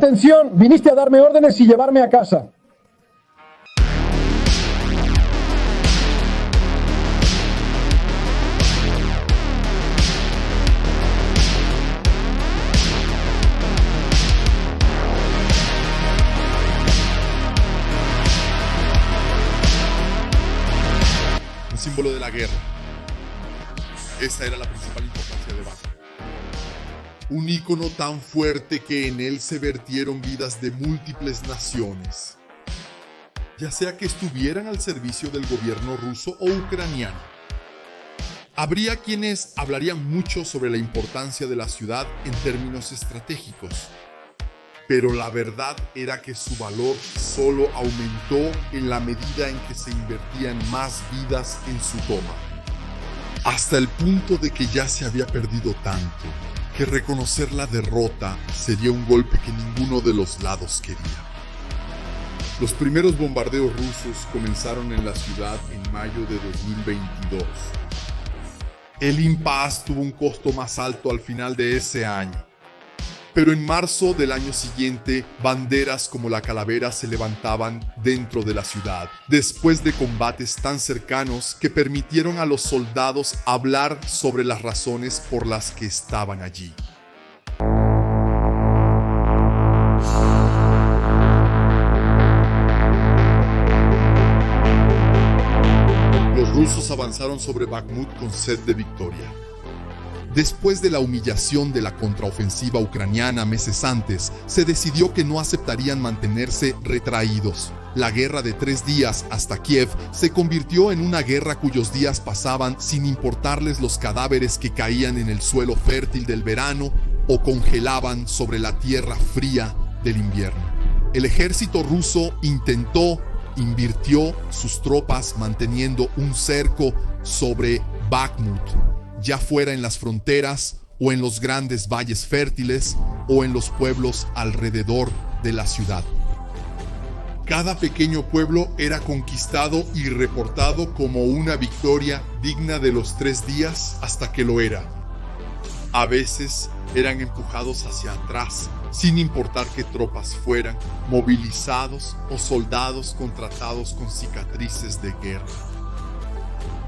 Atención, viniste a darme órdenes y llevarme a casa. Un símbolo de la guerra. Esa era la principal importancia de Bakhmut. Un ícono tan fuerte que en él se vertieron vidas de múltiples naciones, ya sea que estuvieran al servicio del gobierno ruso o ucraniano. Habría quienes hablarían mucho sobre la importancia de la ciudad en términos estratégicos, pero la verdad era que su valor solo aumentó en la medida en que se invertían más vidas en su toma, hasta el punto de que ya se había perdido tanto que reconocer la derrota sería un golpe que ninguno de los lados quería. Los primeros bombardeos rusos comenzaron en la ciudad en mayo de 2022. El impas tuvo un costo más alto al final de ese año. Pero en marzo del año siguiente, banderas como la calavera se levantaban dentro de la ciudad, después de combates tan cercanos que permitieron a los soldados hablar sobre las razones por las que estaban allí. Los rusos avanzaron sobre Bakhmut con sed de victoria. Después de la humillación de la contraofensiva ucraniana meses antes, se decidió que no aceptarían mantenerse retraídos. La guerra de 3 días hasta Kiev se convirtió en una guerra cuyos días pasaban sin importarles los cadáveres que caían en el suelo fértil del verano o congelaban sobre la tierra fría del invierno. El ejército ruso invirtió sus tropas manteniendo un cerco sobre Bakhmut, ya fuera en las fronteras o en los grandes valles fértiles o en los pueblos alrededor de la ciudad. Cada pequeño pueblo era conquistado y reportado como una victoria digna de los 3 días hasta que lo era. A veces eran empujados hacia atrás, sin importar qué tropas fueran, movilizados o soldados contratados con cicatrices de guerra.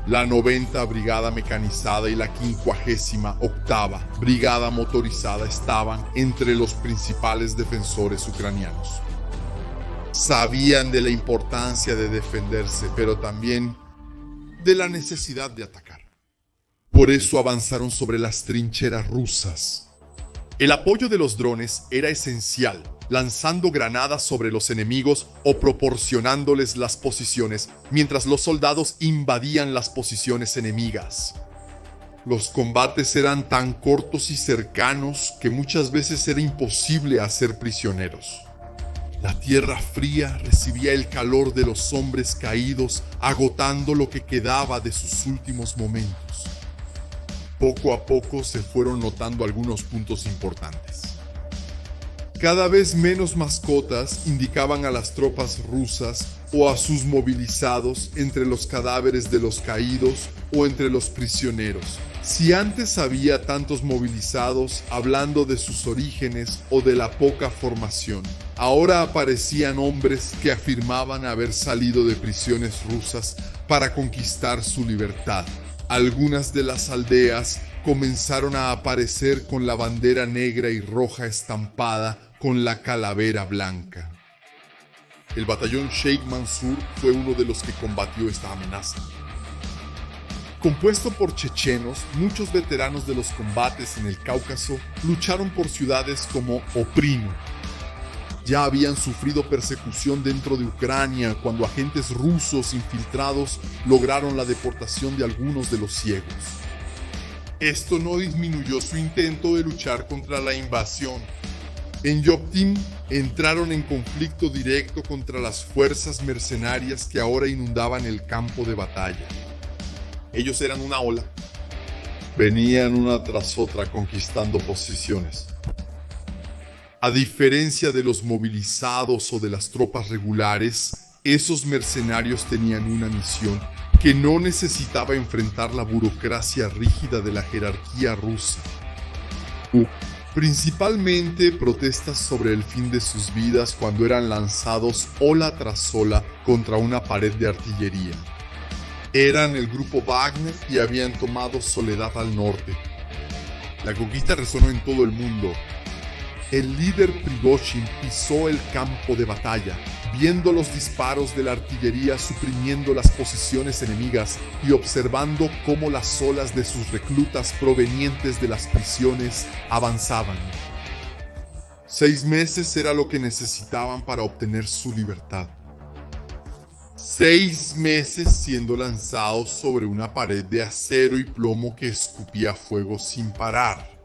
La 90 Brigada Mecanizada y la 58ª Brigada Motorizada estaban entre los principales defensores ucranianos. Sabían de la importancia de defenderse, pero también de la necesidad de atacar. Por eso avanzaron sobre las trincheras rusas. El apoyo de los drones era esencial, lanzando granadas sobre los enemigos o proporcionándoles las posiciones, mientras los soldados invadían las posiciones enemigas. Los combates eran tan cortos y cercanos que muchas veces era imposible hacer prisioneros. La tierra fría recibía el calor de los hombres caídos, agotando lo que quedaba de sus últimos momentos. Poco a poco se fueron notando algunos puntos importantes. Cada vez menos mascotas indicaban a las tropas rusas o a sus movilizados entre los cadáveres de los caídos o entre los prisioneros. Si antes había tantos movilizados hablando de sus orígenes o de la poca formación, ahora aparecían hombres que afirmaban haber salido de prisiones rusas para conquistar su libertad. Algunas de las aldeas comenzaron a aparecer con la bandera negra y roja estampada con la calavera blanca. El batallón Sheikh Mansour fue uno de los que combatió esta amenaza. Compuesto por chechenos, muchos veteranos de los combates en el Cáucaso lucharon por ciudades como Oprino. Ya habían sufrido persecución dentro de Ucrania cuando agentes rusos infiltrados lograron la deportación de algunos de los ciegos. Esto no disminuyó su intento de luchar contra la invasión. En Yoptim entraron en conflicto directo contra las fuerzas mercenarias que ahora inundaban el campo de batalla. Ellos eran una ola. Venían una tras otra conquistando posiciones. A diferencia de los movilizados o de las tropas regulares, esos mercenarios tenían una misión que no necesitaba enfrentar la burocracia rígida de la jerarquía rusa. Principalmente protestas sobre el fin de sus vidas cuando eran lanzados ola tras ola contra una pared de artillería. Eran el grupo Wagner y habían tomado Soledad al norte. La conquista resonó en todo el mundo. El líder Prigozhin pisó el campo de batalla, viendo los disparos de la artillería suprimiendo las posiciones enemigas y observando cómo las olas de sus reclutas provenientes de las prisiones avanzaban. 6 meses era lo que necesitaban para obtener su libertad. 6 meses siendo lanzados sobre una pared de acero y plomo que escupía fuego sin parar.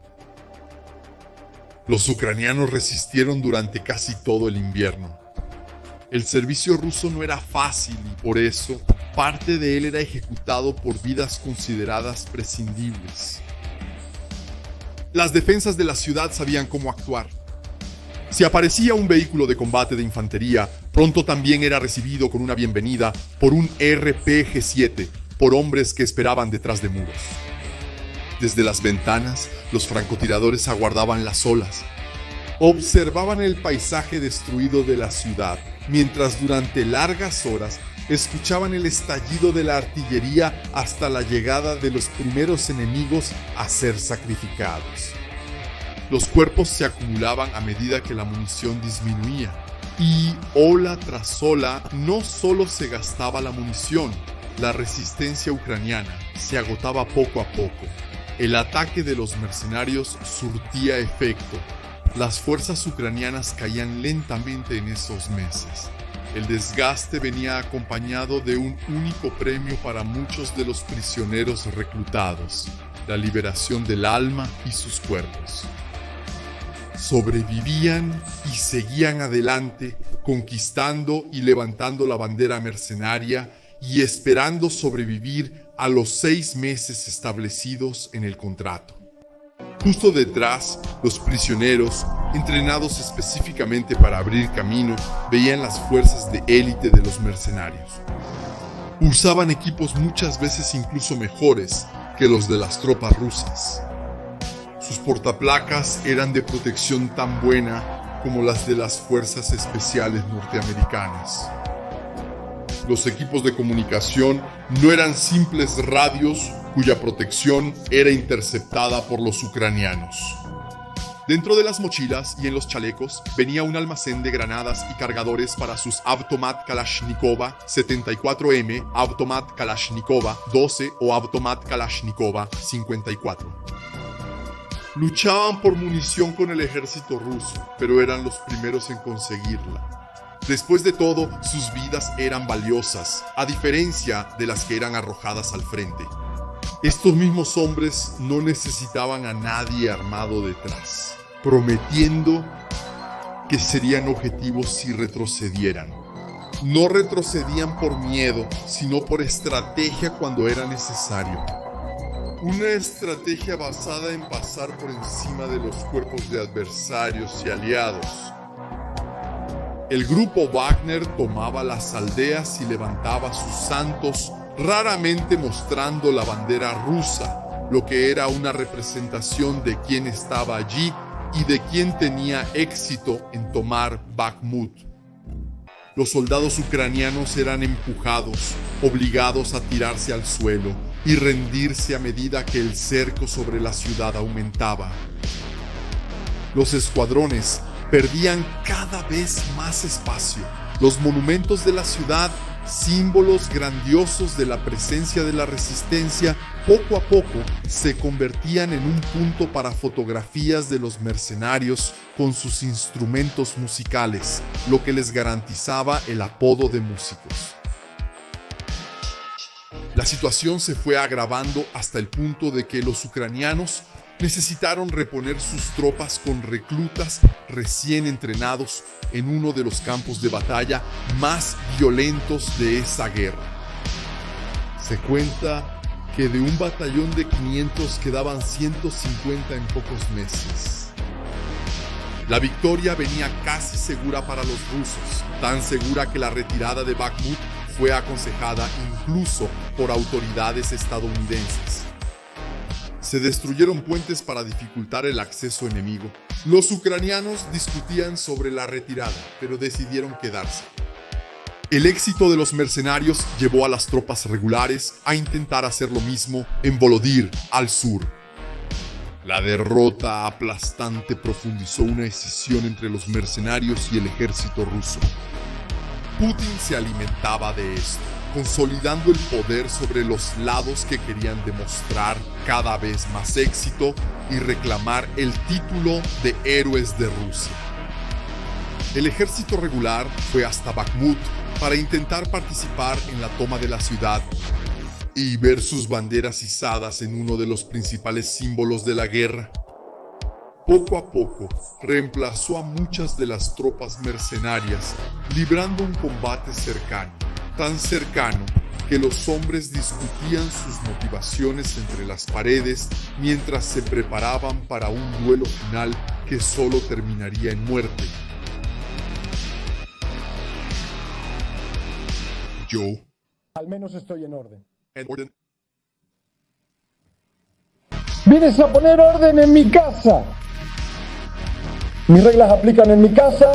Los ucranianos resistieron durante casi todo el invierno. El servicio ruso no era fácil y por eso parte de él era ejecutado por vidas consideradas prescindibles. Las defensas de la ciudad sabían cómo actuar. Si aparecía un vehículo de combate de infantería, pronto también era recibido con una bienvenida por un RPG-7, por hombres que esperaban detrás de muros. Desde las ventanas, los francotiradores aguardaban las olas. Observaban el paisaje destruido de la ciudad, mientras durante largas horas escuchaban el estallido de la artillería hasta la llegada de los primeros enemigos a ser sacrificados. Los cuerpos se acumulaban a medida que la munición disminuía. Y ola tras ola, no solo se gastaba la munición, la resistencia ucraniana se agotaba poco a poco. El ataque de los mercenarios surtía efecto. Las fuerzas ucranianas caían lentamente en esos meses. El desgaste venía acompañado de un único premio para muchos de los prisioneros reclutados: la liberación del alma y sus cuerpos. Sobrevivían y seguían adelante, conquistando y levantando la bandera mercenaria y esperando sobrevivir a los 6 meses establecidos en el contrato. Justo detrás, los prisioneros, entrenados específicamente para abrir camino, veían las fuerzas de élite de los mercenarios. Usaban equipos muchas veces incluso mejores que los de las tropas rusas. Sus portaplacas eran de protección tan buena como las de las fuerzas especiales norteamericanas. Los equipos de comunicación no eran simples radios cuya protección era interceptada por los ucranianos. Dentro de las mochilas y en los chalecos venía un almacén de granadas y cargadores para sus Avtomat Kalashnikova 74M, Avtomat Kalashnikova 12 o Avtomat Kalashnikova 54. Luchaban por munición con el ejército ruso, pero eran los primeros en conseguirla. Después de todo, sus vidas eran valiosas, a diferencia de las que eran arrojadas al frente. Estos mismos hombres no necesitaban a nadie armado detrás, prometiendo que serían objetivos si retrocedieran. No retrocedían por miedo, sino por estrategia cuando era necesario. Una estrategia basada en pasar por encima de los cuerpos de adversarios y aliados. El grupo Wagner tomaba las aldeas y levantaba sus santos, raramente mostrando la bandera rusa, lo que era una representación de quién estaba allí y de quién tenía éxito en tomar Bakhmut. Los soldados ucranianos eran empujados, obligados a tirarse al suelo y rendirse a medida que el cerco sobre la ciudad aumentaba. Los escuadrones perdían cada vez más espacio. Los monumentos de la ciudad, símbolos grandiosos de la presencia de la resistencia, poco a poco se convertían en un punto para fotografías de los mercenarios con sus instrumentos musicales, lo que les garantizaba el apodo de músicos. La situación se fue agravando hasta el punto de que los ucranianos necesitaron reponer sus tropas con reclutas recién entrenados en uno de los campos de batalla más violentos de esa guerra. Se cuenta que de un batallón de 500 quedaban 150 en pocos meses. La victoria venía casi segura para los rusos, tan segura que la retirada de Bakhmut fue aconsejada incluso por autoridades estadounidenses. Se destruyeron puentes para dificultar el acceso enemigo. Los ucranianos discutían sobre la retirada, pero decidieron quedarse. El éxito de los mercenarios llevó a las tropas regulares a intentar hacer lo mismo en Volodymyr, al sur. La derrota aplastante profundizó una escisión entre los mercenarios y el ejército ruso. Putin se alimentaba de esto, consolidando el poder sobre los lados que querían demostrar cada vez más éxito y reclamar el título de héroes de Rusia. El ejército regular fue hasta Bakhmut para intentar participar en la toma de la ciudad y ver sus banderas izadas en uno de los principales símbolos de la guerra. Poco a poco, reemplazó a muchas de las tropas mercenarias, librando un combate cercano, tan cercano que los hombres discutían sus motivaciones entre las paredes mientras se preparaban para un duelo final que solo terminaría en muerte. Joe. Al menos estoy en orden. En orden. Vienes a poner orden en mi casa. Mis reglas aplican en mi casa.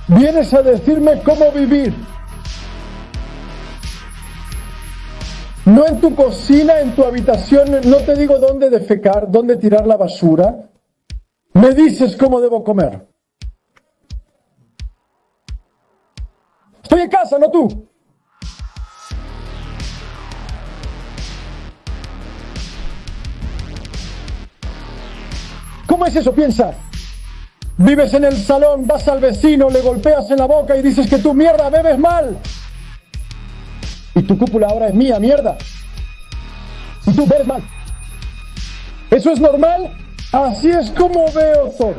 Vienes a decirme cómo vivir. No en tu cocina, en tu habitación. No te digo dónde defecar, dónde tirar la basura. Me dices cómo debo comer. Estoy en casa, no tú. ¿Cómo es eso? Piensa. Vives en el salón, vas al vecino, le golpeas en la boca y dices que tú, mierda, bebes mal. Y tu cúpula ahora es mía, mierda. Y tú bebes mal. ¿Eso es normal? Así es como veo todo.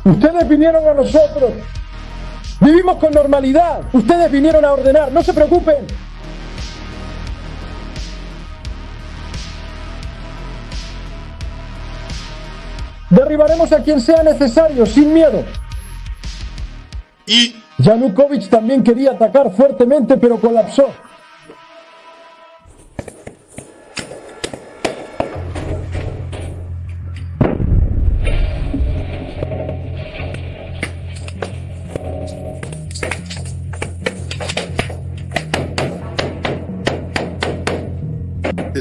Ustedes vinieron a nosotros. Vivimos con normalidad. Ustedes vinieron a ordenar. No se preocupen. Derribaremos a quien sea necesario, sin miedo. Y Yanukovych también quería atacar fuertemente, pero colapsó.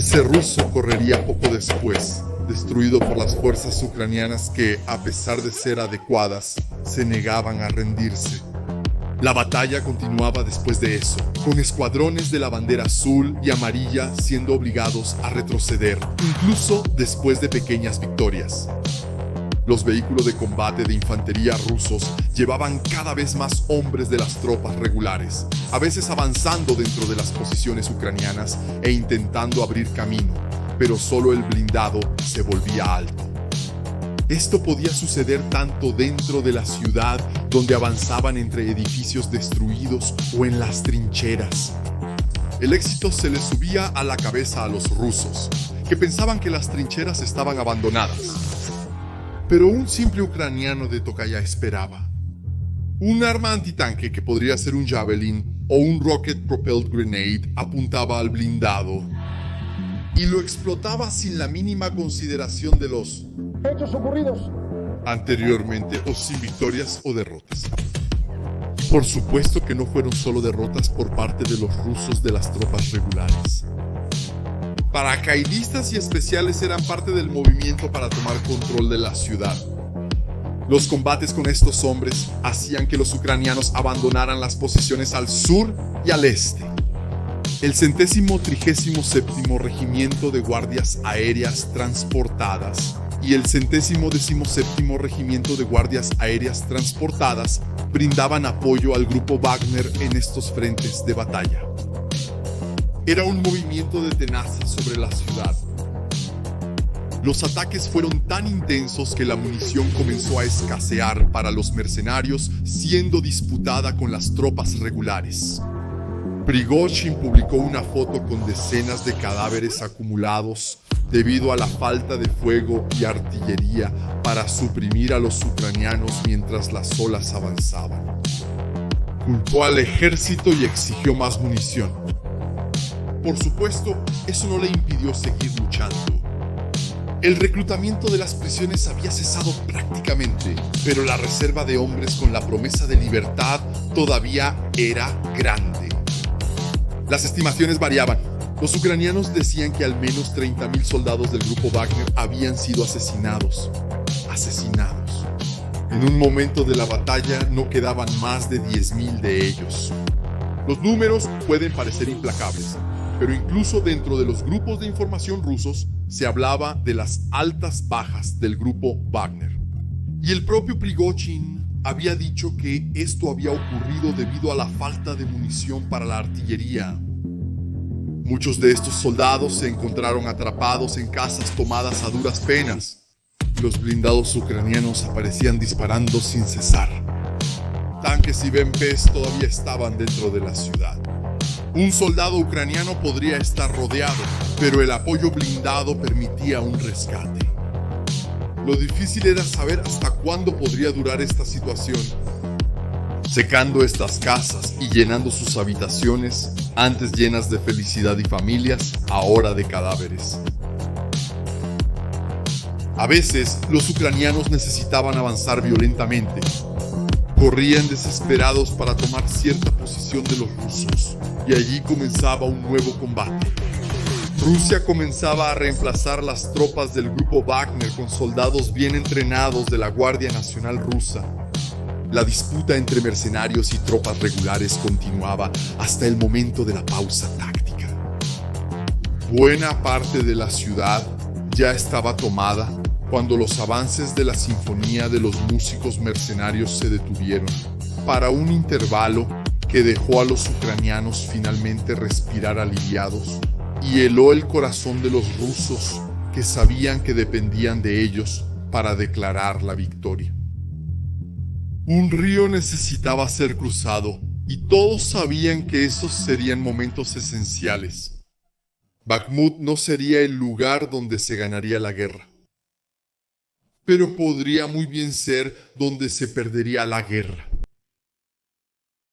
ese ruso correría poco después, destruido por las fuerzas ucranianas que, a pesar de ser adecuadas, se negaban a rendirse. La batalla continuaba después de eso, con escuadrones de la bandera azul y amarilla siendo obligados a retroceder, incluso después de pequeñas victorias. Los vehículos de combate de infantería rusos llevaban cada vez más hombres de las tropas regulares, a veces avanzando dentro de las posiciones ucranianas e intentando abrir camino, pero solo el blindado se volvía alto. Esto podía suceder tanto dentro de la ciudad, donde avanzaban entre edificios destruidos, o en las trincheras. El éxito se les subía a la cabeza a los rusos, que pensaban que las trincheras estaban abandonadas. Pero un simple ucraniano de Tokaya esperaba. Un arma antitanque que podría ser un Javelin o un Rocket Propelled Grenade apuntaba al blindado y lo explotaba sin la mínima consideración de los hechos ocurridos anteriormente, o sin victorias o derrotas. Por supuesto que no fueron solo derrotas por parte de los rusos de las tropas regulares. Paracaidistas y especiales eran parte del movimiento para tomar control de la ciudad. Los combates con estos hombres hacían que los ucranianos abandonaran las posiciones al sur y al este. El 137º Regimiento de Guardias Aéreas Transportadas y el 117º Regimiento de Guardias Aéreas Transportadas brindaban apoyo al grupo Wagner en estos frentes de batalla. Era un movimiento de tenaza sobre la ciudad. Los ataques fueron tan intensos que la munición comenzó a escasear para los mercenarios, siendo disputada con las tropas regulares. Prigozhin publicó una foto con decenas de cadáveres acumulados debido a la falta de fuego y artillería para suprimir a los ucranianos mientras las olas avanzaban. Culpó al ejército y exigió más munición. Por supuesto, eso no le impidió seguir luchando. El reclutamiento de las prisiones había cesado prácticamente, pero la reserva de hombres con la promesa de libertad todavía era grande. Las estimaciones variaban. Los ucranianos decían que al menos 30.000 soldados del grupo Wagner habían sido asesinados. En un momento de la batalla no quedaban más de 10.000 de ellos. Los números pueden parecer implacables, pero incluso dentro de los grupos de información rusos se hablaba de las altas bajas del grupo Wagner. Y el propio Prigozhin había dicho que esto había ocurrido debido a la falta de munición para la artillería. Muchos de estos soldados se encontraron atrapados en casas tomadas a duras penas. Los blindados ucranianos aparecían disparando sin cesar. Tanques y BMPs todavía estaban dentro de la ciudad. Un soldado ucraniano podría estar rodeado, pero el apoyo blindado permitía un rescate. Lo difícil era saber hasta cuándo podría durar esta situación. Secando estas casas y llenando sus habitaciones, antes llenas de felicidad y familias, ahora de cadáveres. A veces, los ucranianos necesitaban avanzar violentamente. Corrían desesperados para tomar cierta posición de los rusos, y allí comenzaba un nuevo combate. Rusia comenzaba a reemplazar las tropas del grupo Wagner con soldados bien entrenados de la Guardia Nacional Rusa. La disputa entre mercenarios y tropas regulares continuaba hasta el momento de la pausa táctica. Buena parte de la ciudad ya estaba tomada cuando los avances de la sinfonía de los músicos mercenarios se detuvieron para un intervalo que dejó a los ucranianos finalmente respirar aliviados y heló el corazón de los rusos que sabían que dependían de ellos para declarar la victoria. Un río necesitaba ser cruzado y todos sabían que esos serían momentos esenciales. Bakhmut no sería el lugar donde se ganaría la guerra, pero podría muy bien ser donde se perdería la guerra.